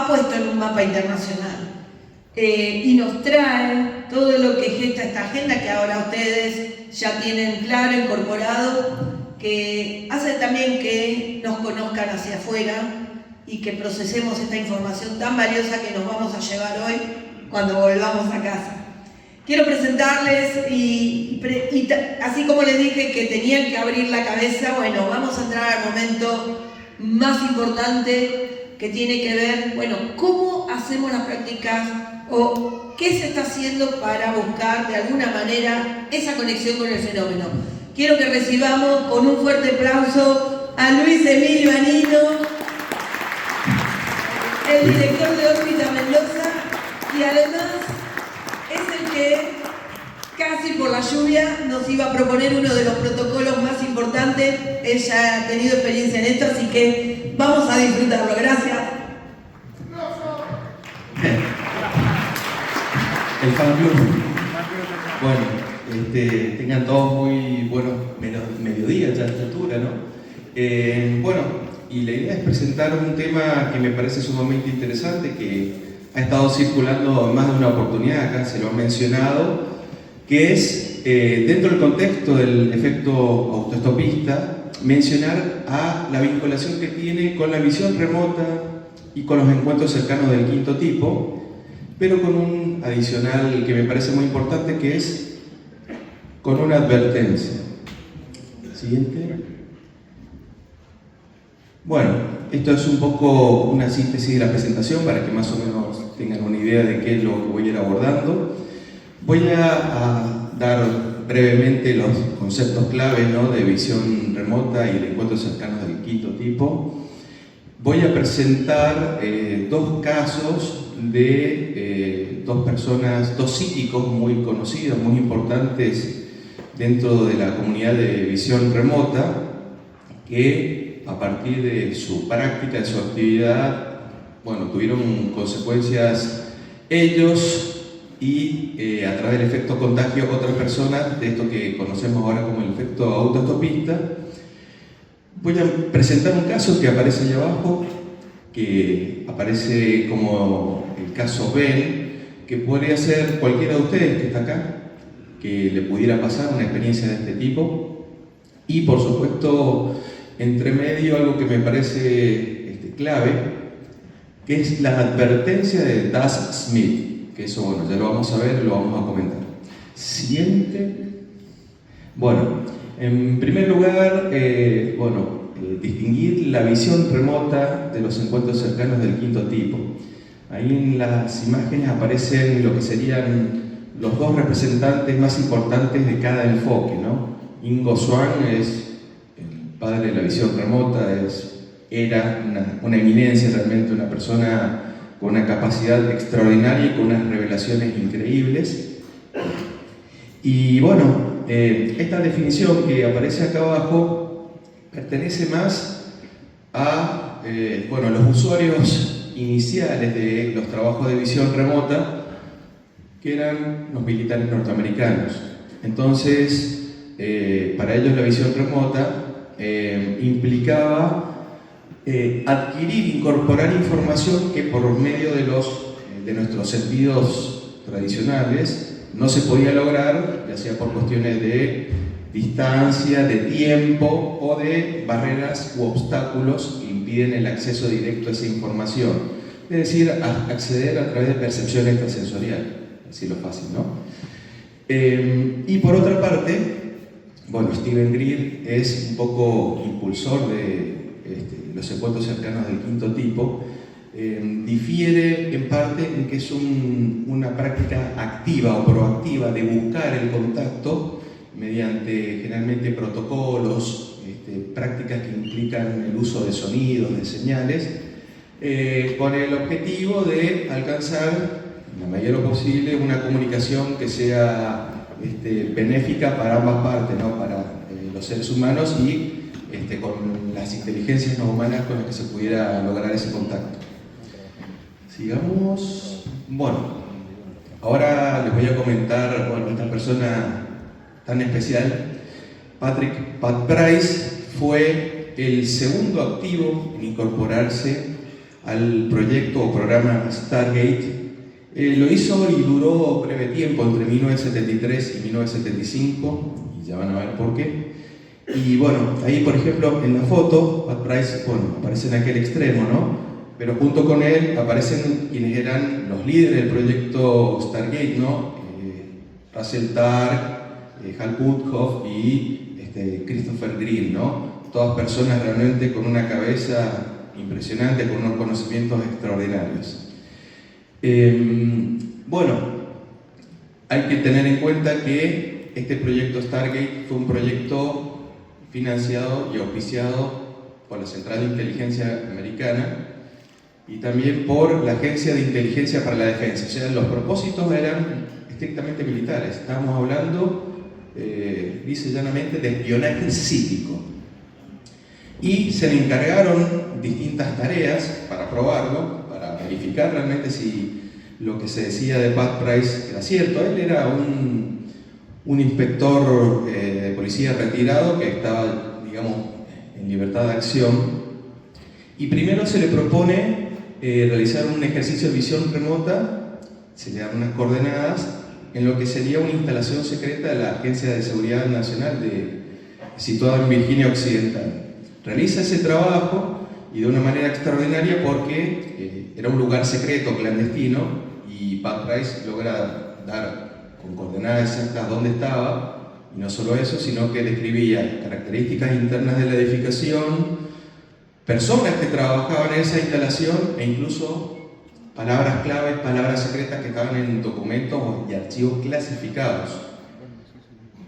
ha puesto en un mapa internacional y nos trae todo lo que gesta esta agenda que ahora ustedes ya tienen claro, incorporado, que hace también que nos conozcan hacia afuera y que procesemos esta información tan valiosa que nos vamos a llevar hoy cuando volvamos a casa. Quiero presentarles y así como les dije que tenían que abrir la cabeza, bueno, vamos a entrar al momento más importante que tiene que ver, bueno, cómo hacemos las prácticas o qué se está haciendo para buscar de alguna manera esa conexión con el fenómeno. Quiero que recibamos con un fuerte aplauso a Luis Emilio Anino, el director de Órbita Mendoza, y además es el que casi por la lluvia nos iba a proponer uno de los protocolos más importantes. Ella ha tenido experiencia en esto, así que vamos a disfrutarlo. Gracias. El fan club. Bueno, tengan todos muy buenos mediodías ya a esta altura, ¿no? Bueno, y la idea es presentar un tema que me parece sumamente interesante, que ha estado circulando en más de una oportunidad, acá se lo han mencionado, que es, dentro del contexto del efecto autoestopista, mencionar a la vinculación que tiene con la visión remota y con los encuentros cercanos del quinto tipo, pero con un adicional que me parece muy importante, que es con una advertencia. Siguiente. Bueno, esto es un poco una síntesis de la presentación para que más o menos tengan una idea de qué es lo que voy a ir abordando. Voy a dar brevemente los conceptos claves, ¿no?, de visión remota y de encuentros cercanos del quinto tipo. Voy a presentar dos casos de dos personas, dos psíquicos muy conocidos, muy importantes dentro de la comunidad de visión remota, que a partir de su práctica, de su actividad, bueno, tuvieron consecuencias ellos y a través del efecto contagio otras personas, de esto que conocemos ahora como el efecto autoestopista. Voy a presentar un caso que aparece allá abajo, que aparece como el caso Ben, que podría ser cualquiera de ustedes que está acá, que le pudiera pasar una experiencia de este tipo. Y por supuesto, entre medio, algo que me parece clave, que es la advertencia de Das Smith, que eso, bueno, ya lo vamos a ver, lo vamos a comentar. Siguiente. Bueno, en primer lugar, distinguir la visión remota de los encuentros cercanos del quinto tipo. Ahí en las imágenes aparecen lo que serían los dos representantes más importantes de cada enfoque, ¿no? Ingo Swann es el padre de la visión remota, era una eminencia realmente, una persona con una capacidad extraordinaria y con unas revelaciones increíbles. Y bueno, esta definición que aparece acá abajo pertenece más a los usuarios iniciales de los trabajos de visión remota, que eran los militares norteamericanos. Entonces, para ellos la visión remota implicaba adquirir, incorporar información que por medio de nuestros sentidos tradicionales no se podía lograr, ya sea por cuestiones de distancia, de tiempo o de barreras u obstáculos que impiden el acceso directo a esa información. Es decir, acceder a través de percepción extrasensorial, así lo fácil, ¿no? Y por otra parte, bueno, Steven Greer es un poco impulsor de los encuentros cercanos del quinto tipo. Difiere en parte en que es una práctica activa o proactiva de buscar el contacto mediante generalmente protocolos, prácticas que implican el uso de sonidos, de señales, con el objetivo de alcanzar en la medida posible una comunicación que sea benéfica para ambas partes, ¿no? Para los seres humanos y con las inteligencias no humanas con las que se pudiera lograr ese contacto. Sigamos. Bueno, ahora les voy a comentar, esta persona tan especial, Pat Price, fue el segundo activo en incorporarse al proyecto o programa Stargate. Lo hizo y duró breve tiempo, entre 1973 y 1975, y ya van a ver por qué. Y bueno, ahí por ejemplo en la foto, Pat Price, bueno, aparece en aquel extremo, ¿no? Pero junto con él aparecen quienes eran los líderes del proyecto Stargate, ¿no? Russell Targ, Hal Puthoff y Christopher Green, ¿no? Todas personas realmente con una cabeza impresionante, con unos conocimientos extraordinarios. Bueno, hay que tener en cuenta que este proyecto Stargate fue un proyecto financiado y auspiciado por la Central de Inteligencia Americana y también por la Agencia de Inteligencia para la Defensa. O sea, los propósitos eran estrictamente militares. Estamos hablando, dice llanamente, de espionaje psíquico. Y se le encargaron distintas tareas para probarlo, para verificar realmente si lo que se decía de Pat Price era cierto. Él era un inspector de policía retirado que estaba, digamos, en libertad de acción. Y primero se le propone realizar un ejercicio de visión remota, se le dan unas coordenadas, en lo que sería una instalación secreta de la Agencia de Seguridad Nacional situada en Virginia Occidental. Realiza ese trabajo y de una manera extraordinaria porque era un lugar secreto, clandestino, y Pat Price logra dar con coordenadas exactas dónde estaba, y no solo eso, sino que describía características internas de la edificación, personas que trabajaban en esa instalación e incluso palabras claves, palabras secretas que estaban en documentos y archivos clasificados.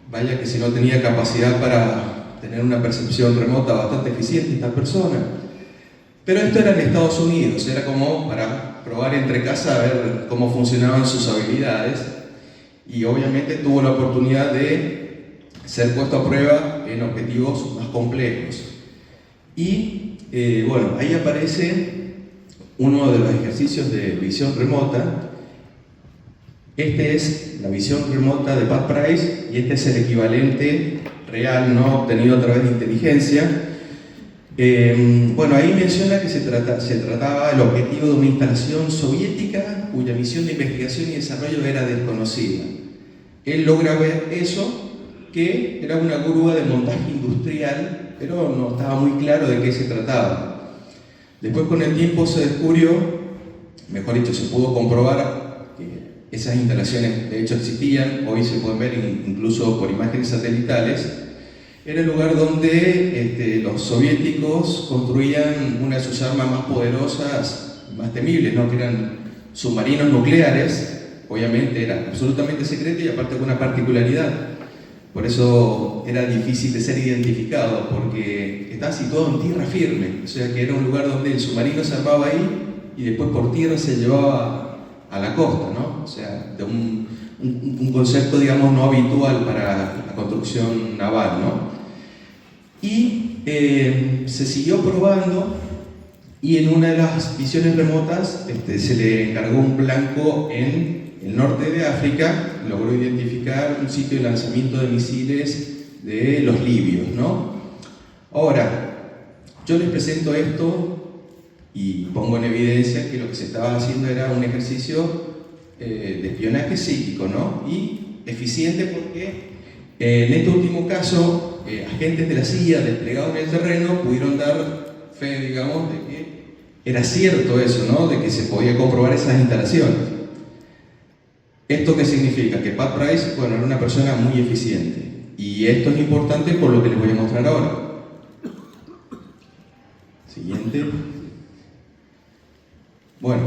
Vaya que si no tenía capacidad para tener una percepción remota bastante eficiente esta persona. Pero esto era en Estados Unidos, era como para probar entre casa a ver cómo funcionaban sus habilidades, y obviamente tuvo la oportunidad de ser puesto a prueba en objetivos más complejos. Y bueno, ahí aparece uno de los ejercicios de visión remota. Este es la visión remota de Pat Price y este es el equivalente real, no obtenido a través de inteligencia. Bueno, ahí menciona que se trataba el objetivo de una instalación soviética cuya misión de investigación y desarrollo era desconocida. Él logra ver eso, que era una grúa de montaje industrial, pero no estaba muy claro de qué se trataba. Después, con el tiempo, se descubrió, mejor dicho, se pudo comprobar que esas instalaciones de hecho existían, hoy se pueden ver incluso por imágenes satelitales. Era el lugar donde los soviéticos construían una de sus armas más poderosas, más temibles, ¿no? Que eran submarinos nucleares. Obviamente era absolutamente secreto y aparte con una particularidad. Por eso era difícil de ser identificado, porque estaba situado en tierra firme. O sea que era un lugar donde el submarino se armaba ahí y después por tierra se llevaba a la costa, ¿no? O sea, de un concepto, digamos, no habitual para la construcción naval, ¿no? Y se siguió probando, y en una de las visiones remotas se le encargó un blanco en el norte de África, logró identificar un sitio de lanzamiento de misiles de los libios, ¿no? Ahora, yo les presento esto y pongo en evidencia que lo que se estaba haciendo era un ejercicio de espionaje psíquico, ¿no? Y eficiente porque en este último caso, agentes de la CIA desplegados en el terreno pudieron dar fe, digamos, de que era cierto eso, ¿no? De que se podía comprobar esas instalaciones. ¿Esto qué significa? Que Pat Price, bueno, era una persona muy eficiente. Y esto es importante por lo que les voy a mostrar ahora. Siguiente. Bueno,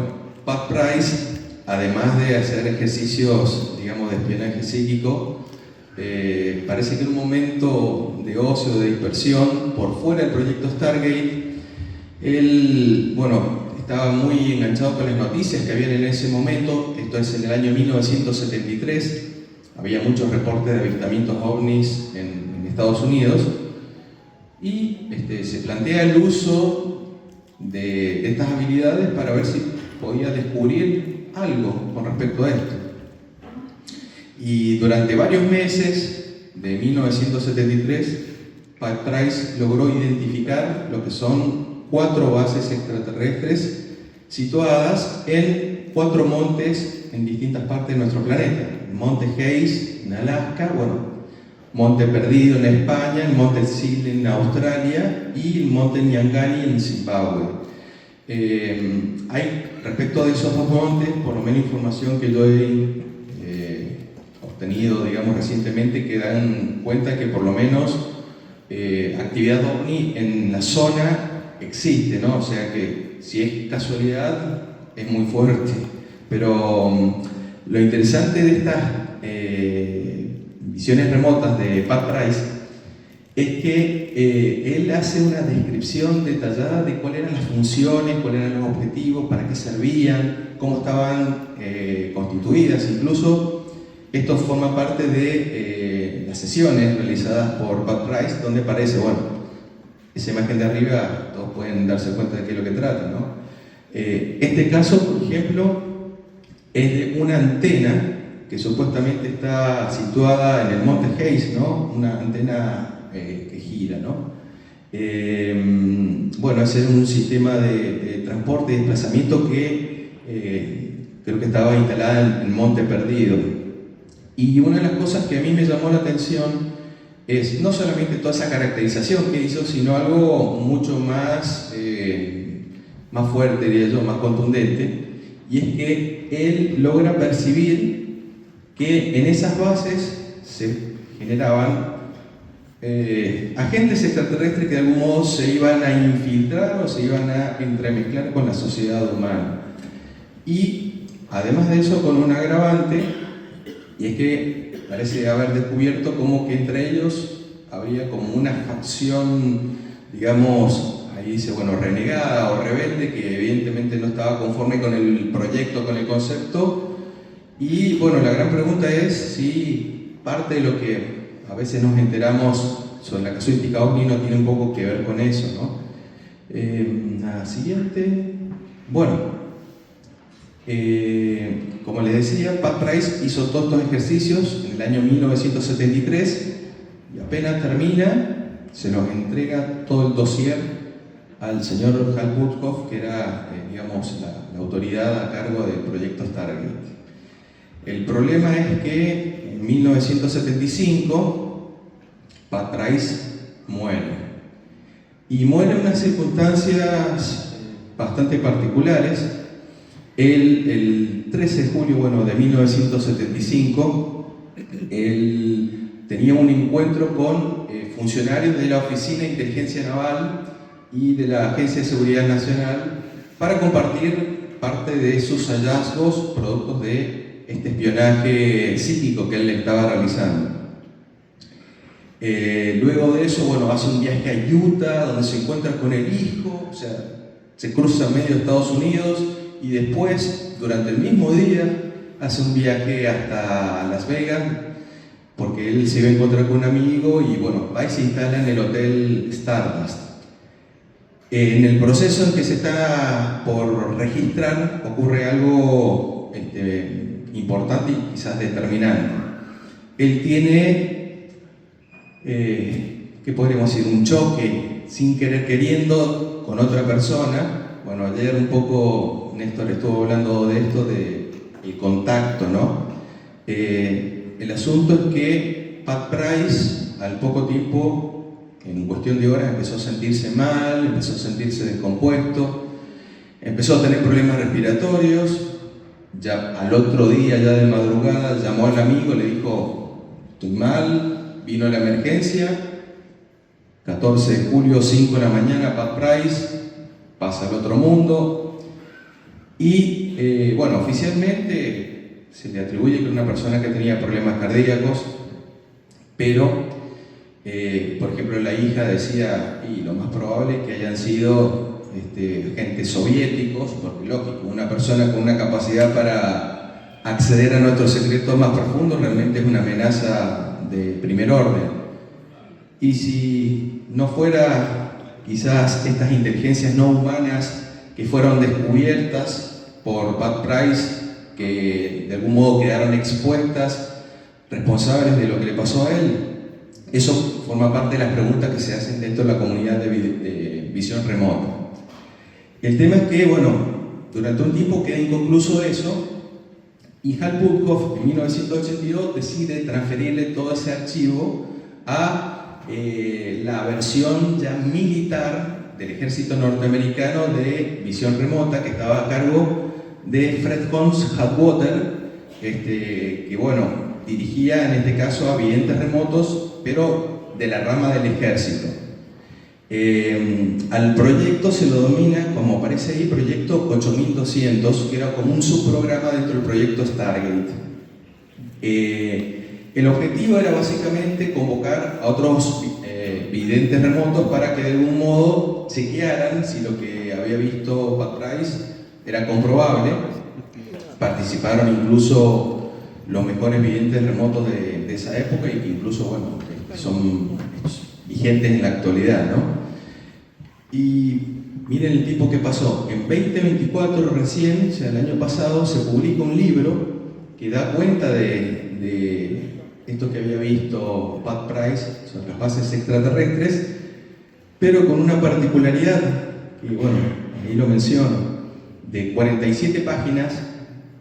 Pat Price, además de hacer ejercicios, digamos, de espionaje psíquico, parece que en un momento de ocio, de dispersión, por fuera del proyecto Stargate, él, bueno, estaba muy enganchado con las noticias que habían en ese momento. Esto es en el año 1973, había muchos reportes de avistamientos ovnis en Estados Unidos, y se plantea el uso de estas habilidades para ver si podía descubrir algo con respecto a esto. Y durante varios meses de 1973, Pat Price logró identificar lo que son 4 bases extraterrestres situadas en 4 montes en distintas partes de nuestro planeta. El monte Hayes en Alaska, Monte Perdido en España, el Monte Sil en Australia y el Monte Nyangani en Zimbabue. Hay, respecto de esos 2 montes, por lo menos información que yo he obtenido, recientemente, que dan cuenta que por lo menos actividad ovni en la zona existe, ¿no? O sea que si es casualidad es muy fuerte, pero lo interesante de estas visiones remotas de Pat Price es que él hace una descripción detallada de cuáles eran las funciones, cuáles eran los objetivos, para qué servían, cómo estaban constituidas. Incluso esto forma parte de las sesiones realizadas por Pat Price, donde aparece, esa imagen de arriba, todos pueden darse cuenta de qué es lo que trata, ¿no? Este caso, por ejemplo, es de una antena que supuestamente está situada en el monte Hayes, ¿no? Una antena que gira, ¿no? Ese era un sistema de transporte y desplazamiento que creo que estaba instalada en el Monte Perdido. Y una de las cosas que a mí me llamó la atención es no solamente toda esa caracterización que hizo, sino algo mucho más, más fuerte, diría yo, más contundente, y es que él logra percibir que en esas bases se generaban agentes extraterrestres que de algún modo se iban a infiltrar o se iban a entremezclar con la sociedad humana. Y además de eso, con un agravante, y es que parece haber descubierto como que entre ellos había como una facción, ahí dice, renegada o rebelde, que evidentemente no estaba conforme con el proyecto, con el concepto. Y la gran pregunta es si parte de lo que a veces nos enteramos sobre la casuística ovni no tiene un poco que ver con eso, ¿no? La siguiente. Como les decía, Pat Price hizo todos estos ejercicios en el año 1973 y apenas termina, se nos entrega todo el dossier al señor Hal Puthoff, que era, la autoridad a cargo del proyecto Stargate. El problema es que en 1975 Pat Price muere. Y muere en unas circunstancias bastante particulares. El 13 de julio de 1975, él tenía un encuentro con funcionarios de la Oficina de Inteligencia Naval y de la Agencia de Seguridad Nacional para compartir parte de sus hallazgos productos de este espionaje psíquico que él estaba realizando. Luego de eso, hace un viaje a Utah, donde se encuentra con el hijo, se cruza medio de Estados Unidos, y después, durante el mismo día, hace un viaje hasta Las Vegas, porque él se iba a encontrar con un amigo, y va y se instala en el Hotel Stardust. En el proceso en que se está por registrar, ocurre algo importante y quizás determinante. Él tiene, ¿qué podríamos decir? Un choque sin querer queriendo con otra persona. Ayer un poco Néstor estuvo hablando de esto, del contacto, ¿no? El asunto es que Pat Price, al poco tiempo, en cuestión de horas, empezó a sentirse mal, empezó a sentirse descompuesto, empezó a tener problemas respiratorios. Ya al otro día, ya de madrugada, llamó al amigo, le dijo: estoy mal, vino la emergencia. 14 de julio, 5 de la mañana, Pat Price pasa al otro mundo. Y oficialmente se le atribuye que era una persona que tenía problemas cardíacos, pero por ejemplo, la hija decía, y lo más probable es que hayan sido agentes soviéticos, porque lógico, una persona con una capacidad para acceder a nuestros secretos más profundos realmente es una amenaza de primer orden. Y si no fuera quizás estas inteligencias no humanas que fueron descubiertas por Pat Price, que de algún modo quedaron expuestas, responsables de lo que le pasó a él, eso forma parte de las preguntas que se hacen dentro de la comunidad de visión remota. El tema es que, durante un tiempo queda inconcluso eso, y Hal Puthoff en 1982 decide transferirle todo ese archivo a la versión ya militar del ejército norteamericano de visión remota, que estaba a cargo de Fred Holmes Atwater, que bueno, dirigía en este caso a videntes remotos, pero de la rama del ejército. Al proyecto se lo denomina, como aparece ahí, proyecto 8200, que era como un subprograma dentro del proyecto Stargate. El objetivo era básicamente convocar a otros videntes remotos para que de algún modo chequearan si lo que había visto Pat Price era comprobable. Participaron incluso los mejores videntes remotos de esa época y que incluso, bueno, son vigentes en la actualidad, ¿no? Y miren el tiempo que pasó. En 2024 recién, o sea, el año pasado, se publica un libro que da cuenta de esto que había visto Pat Price sobre las bases extraterrestres, pero con una particularidad, que bueno, ahí lo menciono, de 47 páginas,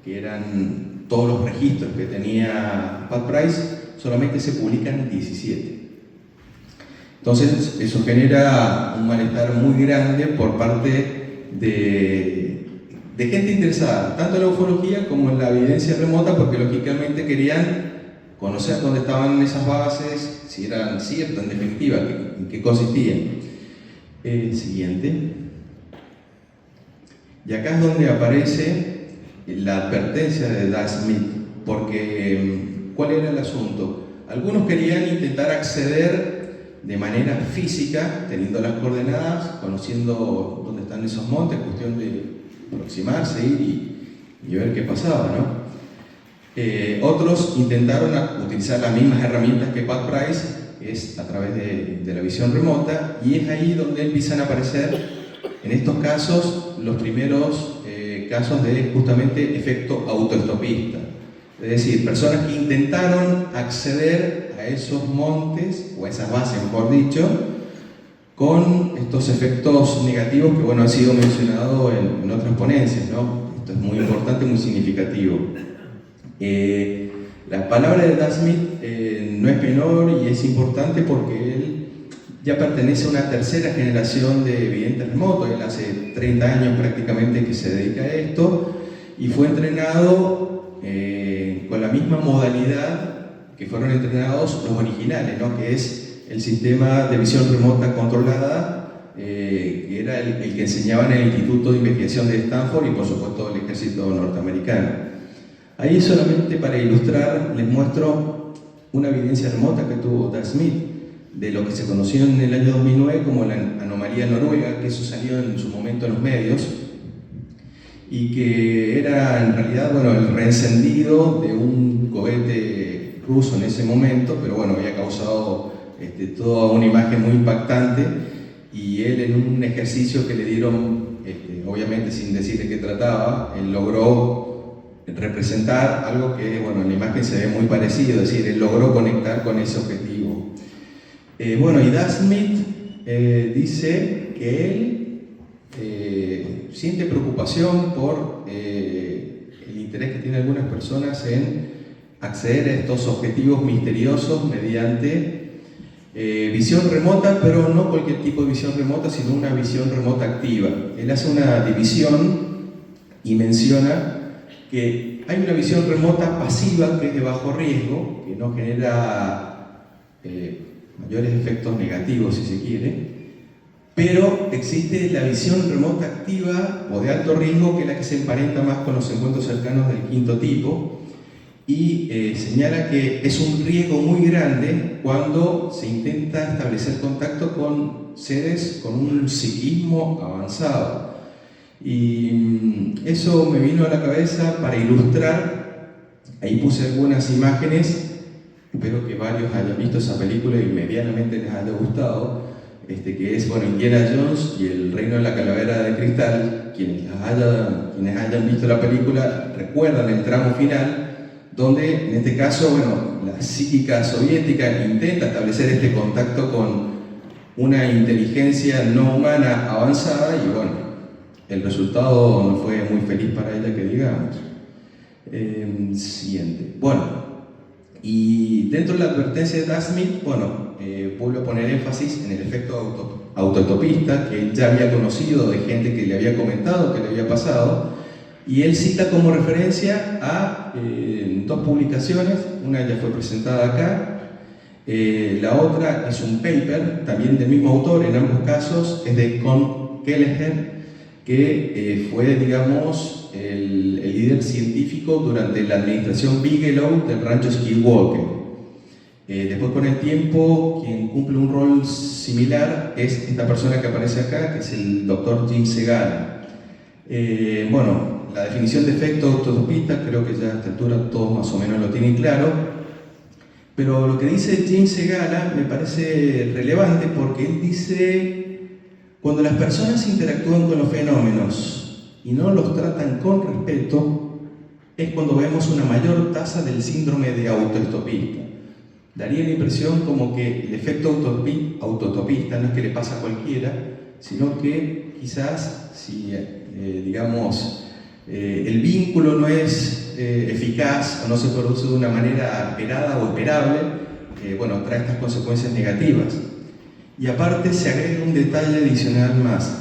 que eran todos los registros que tenía Pat Price, solamente se publican 17. Entonces, eso genera un malestar muy grande por parte de gente interesada, tanto en la ufología como en la evidencia remota, porque lógicamente querían conocer dónde estaban esas bases, si eran ciertas en definitiva, en qué consistían. Siguiente. Y acá es donde aparece la advertencia de Dan Smith, porque ¿cuál era el asunto? Algunos querían intentar acceder de manera física, teniendo las coordenadas, conociendo dónde están esos montes, cuestión de aproximarse, ir y ver qué pasaba, ¿no? Otros intentaron utilizar las mismas herramientas que Pat Price, que es a través de la visión remota, y es ahí donde empiezan a aparecer, en estos casos, los primeros casos de justamente efecto autoestopista. Es decir, personas que intentaron acceder a esos montes, o a esas bases, mejor dicho, con estos efectos negativos que, bueno, han sido mencionados en otras ponencias, ¿no? Esto es muy importante, muy significativo. La palabra de Dan Smith no es menor y es importante porque él ya pertenece a una tercera generación de videntes remotos. Él hace 30 años prácticamente que se dedica a esto y fue entrenado con la misma modalidad que fueron entrenados los originales, ¿no? Que es el sistema de visión remota controlada, que era el que enseñaban en el Instituto de Investigación de Stanford y por supuesto el ejército norteamericano. Ahí solamente para ilustrar les muestro una evidencia remota que tuvo Dan Smith de lo que se conoció en el año 2009 como la anomalía noruega, que eso salió en su momento en los medios y que era en realidad, bueno, el reencendido de un cohete ruso en ese momento, pero bueno, había causado toda una imagen muy impactante y él en un ejercicio que le dieron, obviamente sin decir de qué trataba, él logró representar algo que, bueno, en la imagen se ve muy parecido, es decir, él logró conectar con ese objetivo. Bueno, y Dan Smith dice que él siente preocupación por el interés que tienen algunas personas en acceder a estos objetivos misteriosos mediante visión remota, pero no cualquier tipo de visión remota, sino una visión remota activa. Él hace una división y menciona que hay una visión remota pasiva que es de bajo riesgo, que no genera mayores efectos negativos si se quiere, pero existe la visión remota activa o de alto riesgo, que es la que se emparenta más con los encuentros cercanos del quinto tipo, y señala que es un riesgo muy grande cuando se intenta establecer contacto con seres con un psiquismo avanzado. Y eso me vino a la cabeza para ilustrar. Ahí puse algunas imágenes, espero que varios hayan visto esa película y medianamente les haya gustado, que es, bueno, Indiana Jones y el Reino de la Calavera de Cristal. Quienes hayan visto la película recuerdan el tramo final, donde en este caso, bueno, la psíquica soviética intenta establecer este contacto con una inteligencia no humana avanzada y, bueno, el resultado no fue muy feliz para ella, que digamos. Siguiente. Bueno, y dentro de la advertencia de Dan Smith, bueno, vuelvo a poner énfasis en el efecto autoestopista, que él ya había conocido de gente que le había comentado que le había pasado, y él cita como referencia a dos publicaciones, una ya fue presentada acá, la otra es un paper, también del mismo autor, en ambos casos es de Con Kelleher, que fue, digamos, el líder científico durante la administración Bigelow del rancho Skidwalker. Después, con el tiempo, quien cumple un rol similar es esta persona que aparece acá, que es el doctor Jim Segala. Bueno, la definición de efecto autoestopista creo que ya a esta altura todos más o menos lo tienen claro, pero lo que dice Jim Segala me parece relevante porque él dice: cuando las personas interactúan con los fenómenos y no los tratan con respeto, es cuando vemos una mayor tasa del síndrome de autoestopista. Daría la impresión como que el efecto autoestopista no es que le pasa a cualquiera, sino que quizás si, digamos, el vínculo no es eficaz o no se produce de una manera esperada o esperable, bueno, trae estas consecuencias negativas. Y aparte se agrega un detalle adicional más.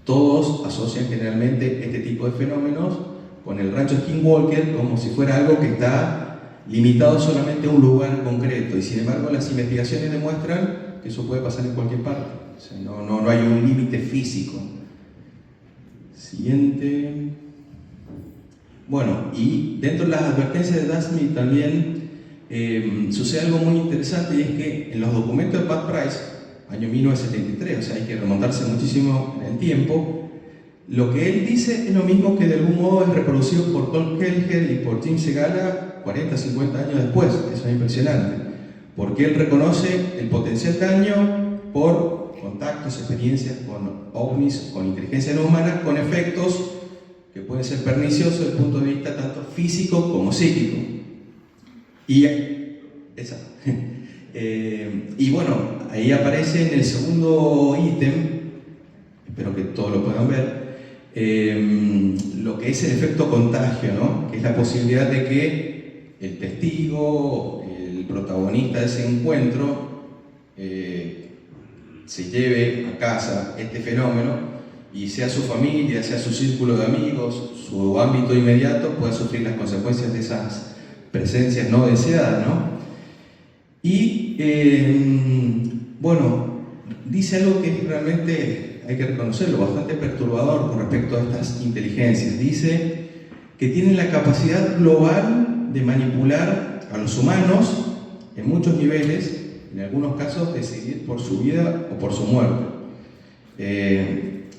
Todos asocian generalmente este tipo de fenómenos con el rancho Skinwalker como si fuera algo que está limitado solamente a un lugar concreto, y sin embargo las investigaciones demuestran que eso puede pasar en cualquier parte. O sea, no hay un límite físico. Siguiente. Bueno, y dentro de las advertencias de Dan Smith también sucede algo muy interesante, y es que en los documentos de Pat Price, año 1973, o sea, hay que remontarse muchísimo en el tiempo, lo que él dice es lo mismo que de algún modo es reproducido por Con Kelleher y por Jim Segala 40, 50 años después. Eso es impresionante, porque él reconoce el potencial daño por contactos, experiencias con ovnis, con inteligencia no humana, con efectos que pueden ser perniciosos desde el punto de vista tanto físico como psíquico. Y bueno, ahí aparece en el segundo ítem, espero que todos lo puedan ver, lo que es el efecto contagio, ¿no? Que es la posibilidad de que el testigo, el protagonista de ese encuentro, se lleve a casa este fenómeno, y sea su familia, sea su círculo de amigos, su ámbito inmediato, pueda sufrir las consecuencias de esas presencias no deseadas, ¿no? Y bueno, dice algo que realmente hay que reconocerlo, bastante perturbador con respecto a estas inteligencias. Dice que tienen la capacidad global de manipular a los humanos en muchos niveles, en algunos casos decidir por su vida o por su muerte.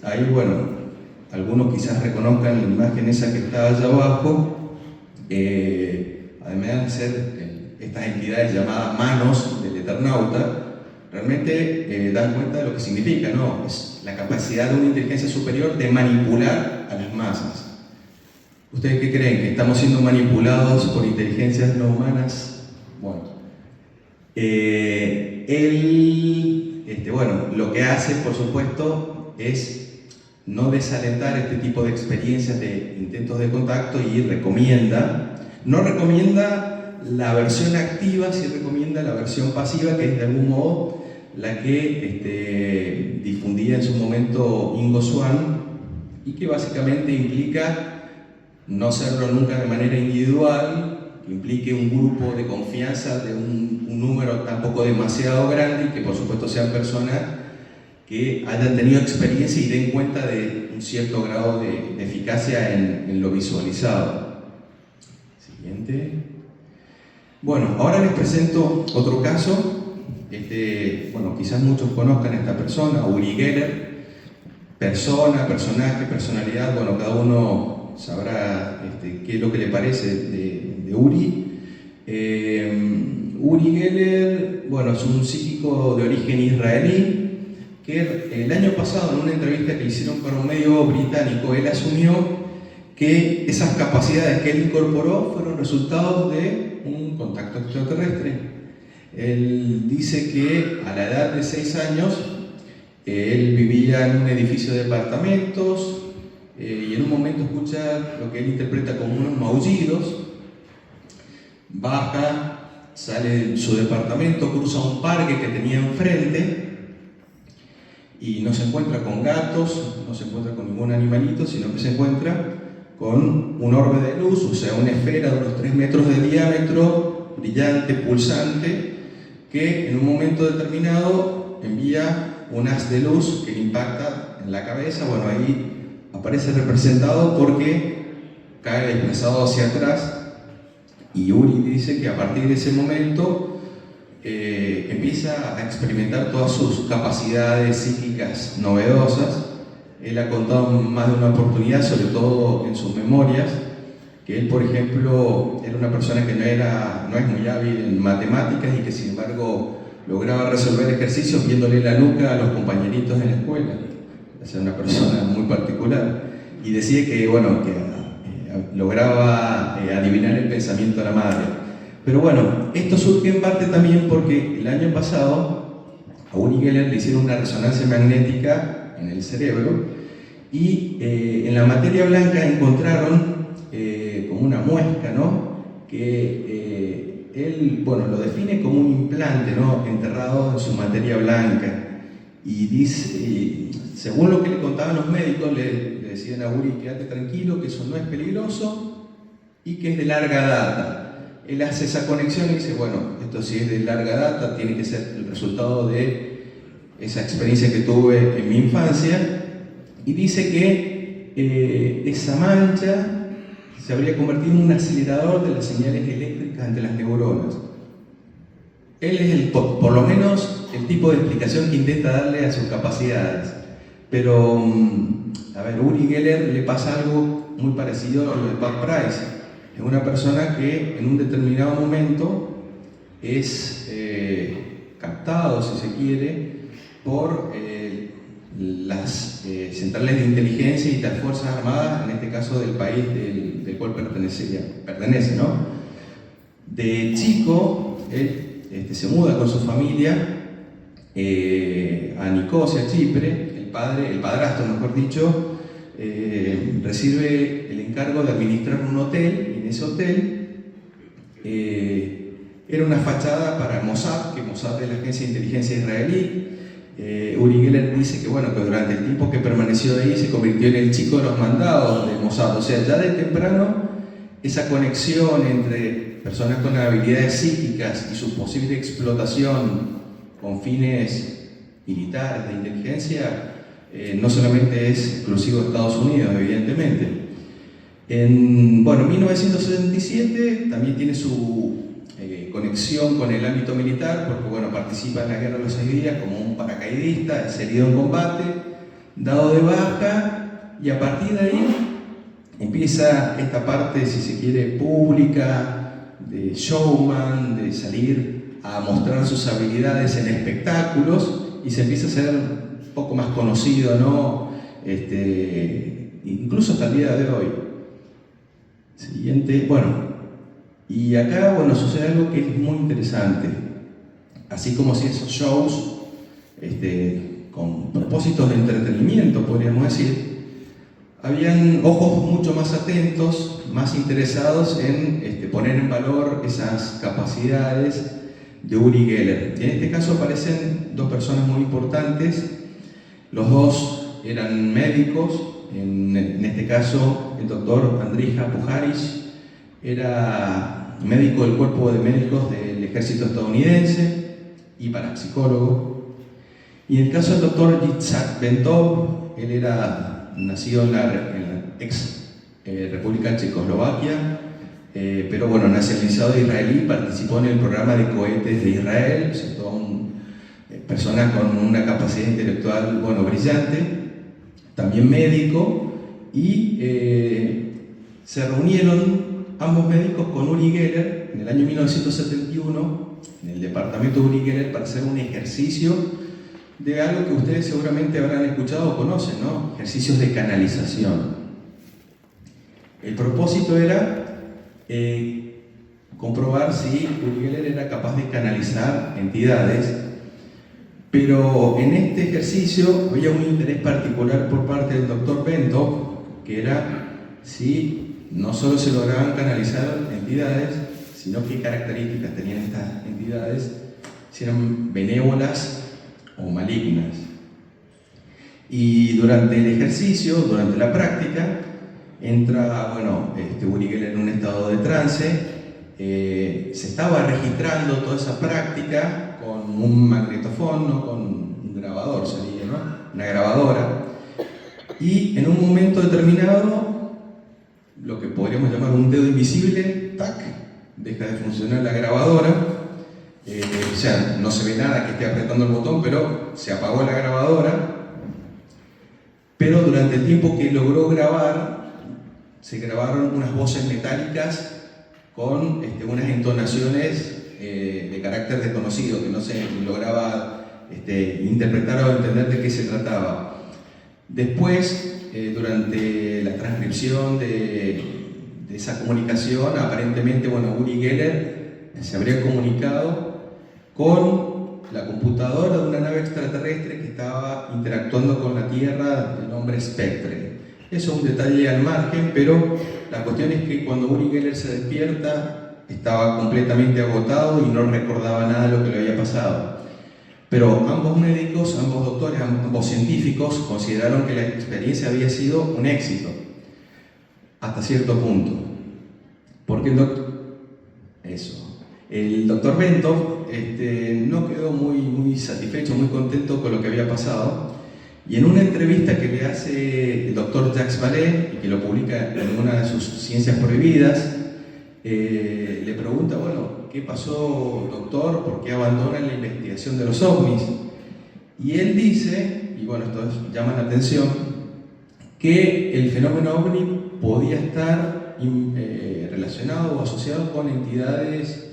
Ahí, bueno, algunos quizás reconozcan la imagen esa que está allá abajo. Además de ser estas entidades llamadas manos del Eternauta, realmente dan cuenta de lo que significa, ¿no? Es la capacidad de una inteligencia superior de manipular a las masas. ¿Ustedes qué creen? ¿Que estamos siendo manipulados por inteligencias no humanas? Bueno, bueno, lo que hace, por supuesto, es no desalentar este tipo de experiencias de intentos de contacto, y no recomienda la versión activa, sí recomienda la versión pasiva, que es de algún modo la que difundía en su momento Ingo Swann, y que básicamente implica no hacerlo nunca de manera individual, que implique un grupo de confianza de un número tampoco demasiado grande, y que por supuesto sean personas que hayan tenido experiencia y den cuenta de un cierto grado de eficacia en lo visualizado. Siguiente. Bueno, ahora les presento otro caso. Bueno, quizás muchos conozcan a esta persona, Uri Geller. Personaje, personalidad, bueno, cada uno sabrá qué es lo que le parece de Uri. Uri Geller, bueno, es un psíquico de origen israelí, que el año pasado, en una entrevista que le hicieron para un medio británico, él asumió que esas capacidades que él incorporó fueron resultados de un contacto extraterrestre. Él dice que a la edad de 6 años Él vivía en un edificio de departamentos y en un momento escucha lo que él interpreta como unos maullidos, baja, sale de su departamento, cruza un parque que tenía enfrente y no se encuentra con gatos, no se encuentra con ningún animalito, sino que se encuentra con un orbe de luz, o sea, una esfera de unos 3 metros de diámetro, brillante, pulsante, que en un momento determinado envía un haz de luz que le impacta en la cabeza. Bueno, ahí aparece representado porque cae desplazado hacia atrás, y Uri dice que a partir de ese momento empieza a experimentar todas sus capacidades psíquicas novedosas. Él ha contado más de una oportunidad, sobre todo en sus memorias, que él, por ejemplo, era una persona que no es muy hábil en matemáticas y que sin embargo lograba resolver ejercicios viéndole la nuca a los compañeritos en la escuela. O sea, una persona muy particular. Y decía que, bueno, que lograba adivinar el pensamiento de la madre. Pero bueno, esto surge en parte también porque el año pasado a Uri Geller le hicieron una resonancia magnética en el cerebro y en la materia blanca encontraron como una muesca, ¿no? Que él, bueno, lo define como un implante, ¿no? Enterrado en su materia blanca. Y dice, según lo que le contaban los médicos, le decían a Uri: quédate tranquilo, que eso no es peligroso y que es de larga data. Él hace esa conexión y dice, bueno, esto sí es de larga data, tiene que ser el resultado de esa experiencia que tuve en mi infancia, y dice que esa mancha se habría convertido en un acelerador de las señales eléctricas entre las neuronas. Él es por lo menos el tipo de explicación que intenta darle a sus capacidades. Pero, a ver, Uri Geller le pasa algo muy parecido a lo de Pat Price. Es una persona que en un determinado momento es captado, si se quiere, por las centrales de inteligencia y las fuerzas armadas, en este caso del país del cual pertenece, ¿no? De chico, él se muda con su familia a Nicosia, Chipre. El padrastro, mejor dicho, recibe el encargo de administrar un hotel, y en ese hotel era una fachada para Mossad, que Mossad es la agencia de inteligencia israelí. Uri Geller dice que, bueno, que durante el tiempo que permaneció ahí se convirtió en el chico de los mandados de Mossad. O sea, ya de temprano esa conexión entre personas con habilidades psíquicas y su posible explotación con fines militares de inteligencia no solamente es exclusivo de Estados Unidos, evidentemente. En 1977 también tiene su conexión con el ámbito militar, porque, bueno, participa en la Guerra de los 6 días como un paracaidista, es herido en combate, dado de baja, y a partir de ahí empieza esta parte, si se quiere, pública, de showman, de salir a mostrar sus habilidades en espectáculos, y se empieza a ser un poco más conocido, ¿no? Incluso hasta el día de hoy. Siguiente, bueno, y acá, bueno, sucede algo que es muy interesante. Así como si esos shows, con propósitos de entretenimiento, podríamos decir, habían ojos mucho más atentos, más interesados en poner en valor esas capacidades de Uri Geller. Y en este caso aparecen 2 personas muy importantes. Los 2 eran médicos. En este caso, el doctor Andrija Puharich era médico del cuerpo de médicos del ejército estadounidense y parapsicólogo. Y en el caso del doctor Yitzhak Bentov, él era nacido en la ex República de Checoslovaquia, pero bueno, nacionalizado israelí, participó en el programa de cohetes de Israel, o sea, toda una persona con una capacidad intelectual, bueno, brillante, también médico, y se reunieron ambos médicos con Uri Geller en el año 1971 en el departamento de Uri Geller para hacer un ejercicio de algo que ustedes seguramente habrán escuchado o conocen, ¿no? Ejercicios de canalización. El propósito era comprobar si Uri Geller era capaz de canalizar entidades Pero en este ejercicio había un interés particular por parte del doctor Bentov, que era si no solo se lograban canalizar entidades, sino qué características tenían estas entidades, si eran benévolas o malignas. Y durante el ejercicio, durante la práctica, entra, Uri Geller en un estado de trance, se estaba registrando toda esa práctica con un magnetofón, con un grabador sería, ¿no? Una grabadora, y en un momento determinado, lo que podríamos llamar un dedo invisible, ¡tac!, deja de funcionar la grabadora, o sea, no se ve nada que esté apretando el botón, pero se apagó la grabadora. Pero durante el tiempo que logró grabar, se grabaron unas voces metálicas con unas entonaciones de carácter desconocido, que no se lograba interpretar o entender de qué se trataba. Después, durante la transcripción de esa comunicación, aparentemente, Uri Geller se habría comunicado con la computadora de una nave extraterrestre que estaba interactuando con la Tierra, de nombre Spectre. Eso es un detalle al margen, pero la cuestión es que cuando Uri Geller se despierta, estaba completamente agotado y no recordaba nada de lo que le había pasado. Pero ambos médicos, ambos doctores, ambos científicos consideraron que la experiencia había sido un éxito, hasta cierto punto. Porque el doctor Bentov no quedó muy satisfecho, muy contento con lo que había pasado, y en una entrevista que le hace el doctor Jacques Vallée, y que lo publica en una de sus Ciencias Prohibidas, le pregunta, ¿qué pasó, doctor? ¿Por qué abandona la investigación de los ovnis? Y él dice, y esto llama la atención, que el fenómeno ovni podía estar relacionado o asociado con entidades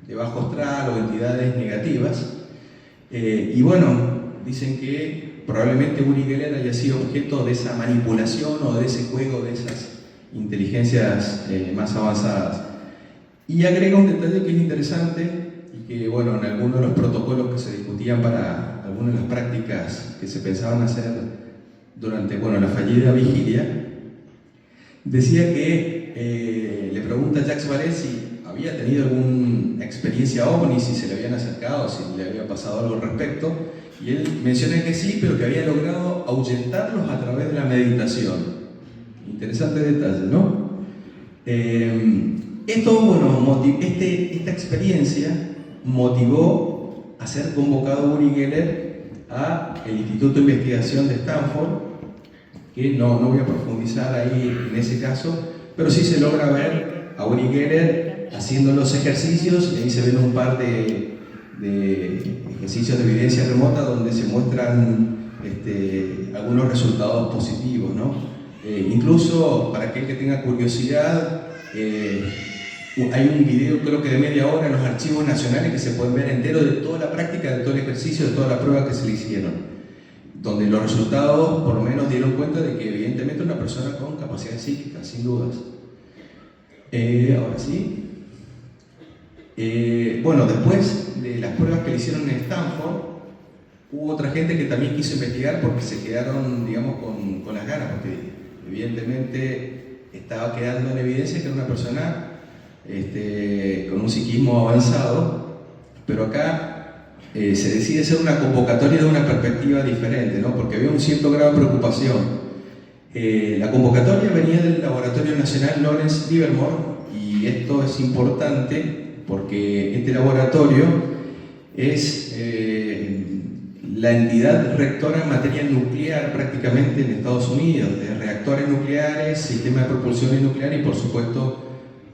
de bajo astral o entidades negativas. Dicen que probablemente Uri Geller haya sido objeto de esa manipulación o de ese juego de esas inteligencias más avanzadas. Y agrega un detalle que es interesante y que, en algunos de los protocolos que se discutían para algunas de las prácticas que se pensaban hacer durante la fallida vigilia, decía que le pregunta a Jacques Vallée si había tenido alguna experiencia ovni, si se le habían acercado, si le había pasado algo al respecto, y él menciona que sí, pero que había logrado ahuyentarlos a través de la meditación. Interesante detalle, ¿no? Esta experiencia motivó a ser convocado Uri Geller al Instituto de Investigación de Stanford, que no voy a profundizar ahí en ese caso, pero sí se logra ver a Uri Geller haciendo los ejercicios, y ahí se ven un par de ejercicios de evidencia remota donde se muestran algunos resultados positivos, ¿no? Incluso, para aquel que tenga curiosidad, hay un video, creo que de media hora, en los archivos nacionales que se pueden ver entero de toda la práctica, de todo el ejercicio, de toda la prueba que se le hicieron, donde los resultados por lo menos dieron cuenta de que evidentemente una persona con capacidades psíquicas, sin dudas. Ahora sí. Después de las pruebas que le hicieron en Stanford, hubo otra gente que también quiso investigar porque se quedaron, con las ganas, porque evidentemente estaba quedando en evidencia que era una persona con un psiquismo avanzado, pero acá se decide hacer una convocatoria de una perspectiva diferente, ¿no? Porque había un cierto grado de preocupación. La convocatoria venía del Laboratorio Nacional Lawrence Livermore, y esto es importante porque este laboratorio es la entidad rectora en materia nuclear prácticamente en Estados Unidos, de reactores nucleares, sistemas de propulsión nuclear y por supuesto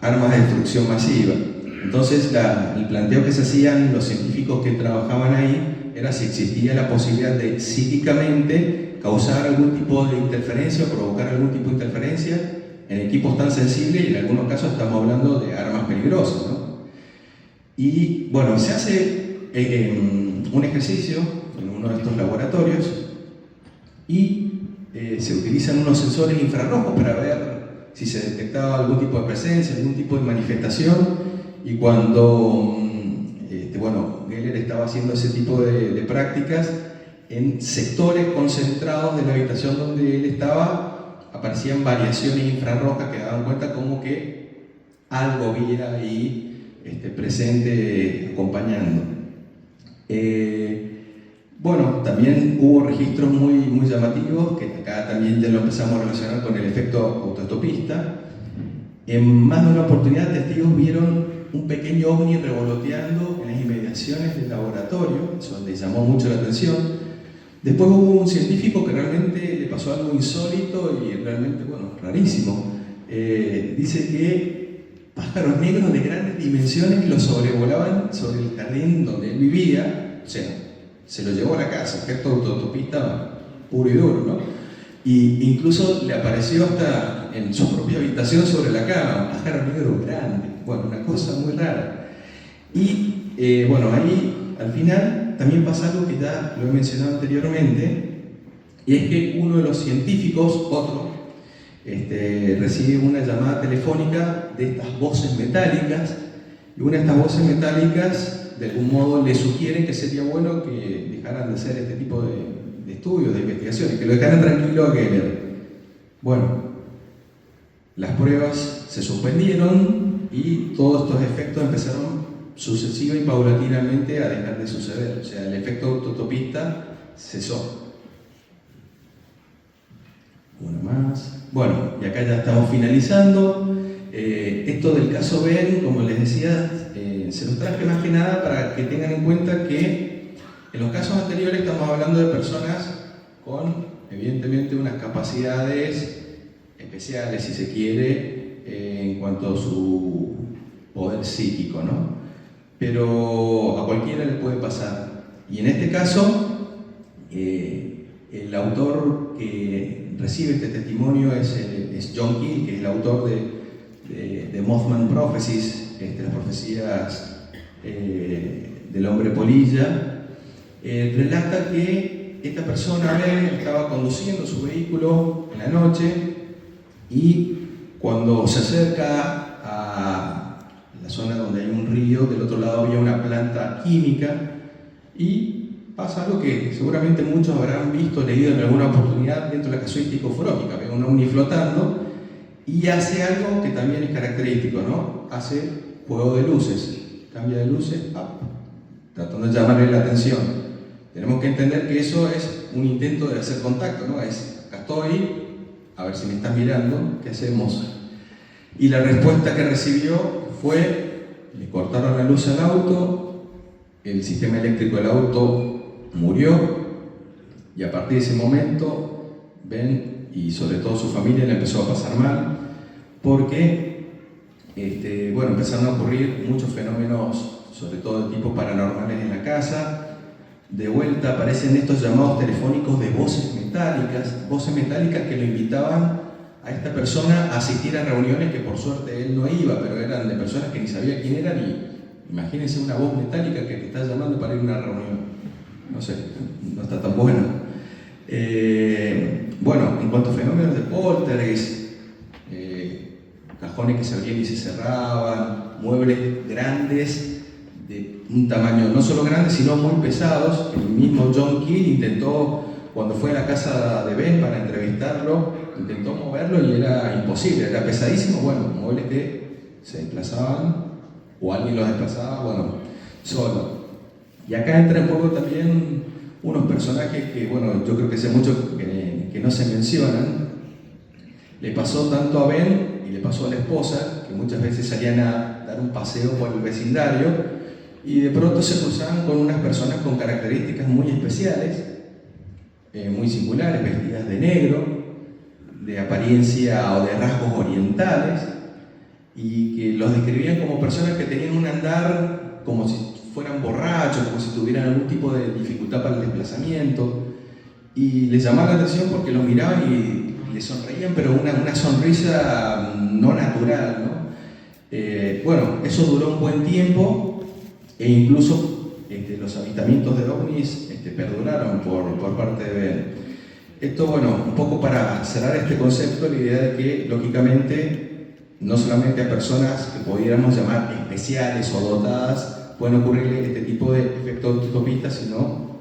armas de destrucción masiva. Entonces el planteo que se hacían los científicos que trabajaban ahí era si existía la posibilidad de psíquicamente causar algún tipo de interferencia o provocar algún tipo de interferencia en equipos tan sensibles, y en algunos casos estamos hablando de armas peligrosas, ¿no? Y se hace un ejercicio en uno de estos laboratorios y se utilizan unos sensores infrarrojos para ver si se detectaba algún tipo de presencia, algún tipo de manifestación, y cuando Geller estaba estaba haciendo ese tipo de prácticas en sectores concentrados de la habitación donde él estaba. Aparecían variaciones infrarrojas que daban cuenta como que algo había ahí presente acompañando. Bueno, también hubo registros muy llamativos, que acá también ya lo empezamos a relacionar con el efecto autoestopista. En más de una oportunidad, testigos vieron un pequeño ovni revoloteando en las inmediaciones del laboratorio, eso les llamó mucho la atención. Después hubo un científico que realmente le pasó algo insólito y realmente, bueno, rarísimo. Dice que pájaros negros de grandes dimensiones lo sobrevolaban sobre el jardín donde él vivía, o sea, se lo llevó a la casa, efecto autoestopista puro y duro, ¿no? Y incluso le apareció hasta en su propia habitación sobre la cama, un pájaro negro grande, bueno, una cosa muy rara. Y bueno, ahí al final también pasa algo que ya lo he mencionado anteriormente, y es que uno de los científicos, otro, recibe una llamada telefónica de estas voces metálicas, y una de estas voces metálicas de algún modo le sugieren que sería bueno que dejaran de hacer este tipo de estudios, de investigaciones, que lo dejaran tranquilo a Geller. Bueno, las pruebas se suspendieron y todos estos efectos empezaron sucesiva y paulatinamente a dejar de suceder, o sea, el efecto autoestopista cesó. Una más. Bueno, y acá ya estamos finalizando. Esto del caso Ben, como les decía, se los traje más que nada para que tengan en cuenta que en los casos anteriores estamos hablando de personas con, evidentemente, unas capacidades especiales, si se quiere, en cuanto a su poder psíquico, ¿no? Pero a cualquiera le puede pasar. Y en este caso, el autor que recibe este testimonio es John Keel, que es el autor de Mothman Prophecies, las profecías del hombre polilla. Relata que esta persona, Ben, estaba conduciendo su vehículo en la noche y cuando se acerca a la zona donde hay un río, del otro lado había una planta química y pasa algo que seguramente muchos habrán visto, leído en alguna oportunidad dentro de la casuística ufológica. Ve un ovni flotando y hace algo que también es característico, ¿no? Hace juego de luces, cambia de luces, tratando de llamarle la atención. Tenemos que entender que eso es un intento de hacer contacto, ¿no? Es, acá estoy, a ver si me estás mirando, ¿qué hacemos? Y la respuesta que recibió fue, le cortaron la luz al auto, el sistema eléctrico del auto murió, y a partir de ese momento, Ben y sobre todo su familia le empezó a pasar mal, porque bueno, empezaron a ocurrir muchos fenómenos, sobre todo de tipo paranormales en la casa. De vuelta aparecen estos llamados telefónicos de voces metálicas que lo invitaban a esta persona a asistir a reuniones que por suerte él no iba, pero eran de personas que ni sabía quién eran. Y imagínense una voz metálica que te está llamando para ir a una reunión. No sé, no está tan bueno. Bueno, en cuanto a fenómenos de poltergeist, cajones que se abrían y se cerraban, muebles grandes, de un tamaño no solo grande, sino muy pesados. El mismo John Keel intentó, cuando fue a la casa de Ben para entrevistarlo, intentó moverlo y era imposible, era pesadísimo. Bueno, muebles que se desplazaban, o alguien los desplazaba, bueno, solo. Y acá entra en juego también unos personajes que, bueno, yo creo que hace mucho que no se mencionan. Le pasó tanto a Ben y le pasó a la esposa, que muchas veces salían a dar un paseo por el vecindario y de pronto se cruzaban con unas personas con características muy especiales, muy singulares, vestidas de negro, de apariencia o de rasgos orientales, y que los describían como personas que tenían un andar como si fueran borrachos, como si tuvieran algún tipo de dificultad para el desplazamiento, y les llamaba la atención porque los miraban y les sonreían, pero una sonrisa no natural, ¿no? Bueno, eso duró un buen tiempo e incluso los avistamientos de ovnis perduraron por parte de Ben. Esto, bueno, un poco para cerrar este concepto, la idea de que, lógicamente, no solamente a personas que pudiéramos llamar especiales o dotadas pueden ocurrirle este tipo de efectos utopistas, sino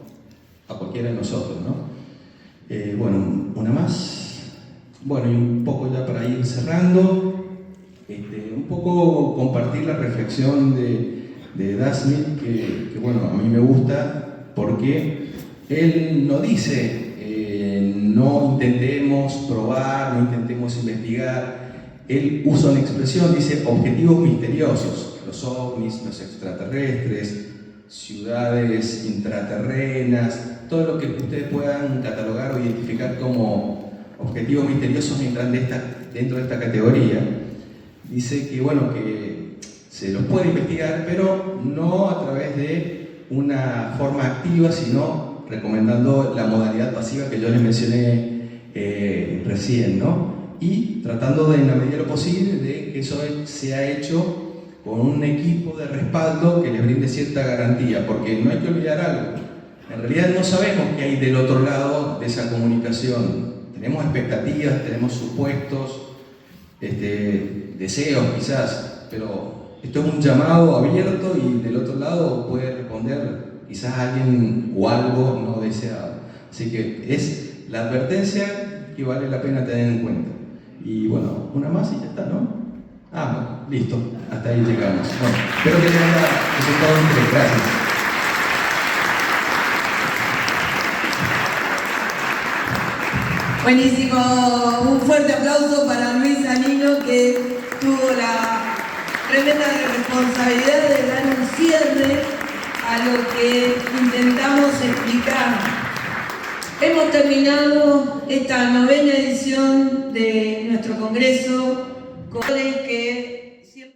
a cualquiera de nosotros, ¿no? Bueno, una más. Bueno, y un poco ya para ir cerrando, un poco compartir la reflexión de Dan Smith, que bueno, a mí me gusta, porque él no dice no intentemos probar, no intentemos investigar. Él usa una expresión, dice objetivos misteriosos, los ovnis, los extraterrestres, ciudades intraterrenas, todo lo que ustedes puedan catalogar o identificar como objetivos misteriosos entran dentro de esta categoría. Dice que bueno, que se los puede investigar, pero no a través de una forma activa, sino recomendando la modalidad pasiva que yo les mencioné recién, ¿no? Y tratando de, en la medida de lo posible, de que eso sea hecho con un equipo de respaldo que les brinde cierta garantía, porque no hay que olvidar algo. En realidad no sabemos qué hay del otro lado de esa comunicación. Tenemos expectativas, tenemos supuestos, deseos quizás, pero esto es un llamado abierto y del otro lado puede responder quizás alguien o algo no deseado. Así que es la advertencia que vale la pena tener en cuenta. Y bueno, una más y ya está, ¿no? Bueno, listo, hasta ahí llegamos. Bueno, espero que les haya resultado de interés. Gracias. Buenísimo, un fuerte aplauso para Luis Anino, que tuvo la tremenda responsabilidad de dar un cierre a lo que intentamos explicar. Hemos terminado esta 9ª edición de nuestro congreso con el que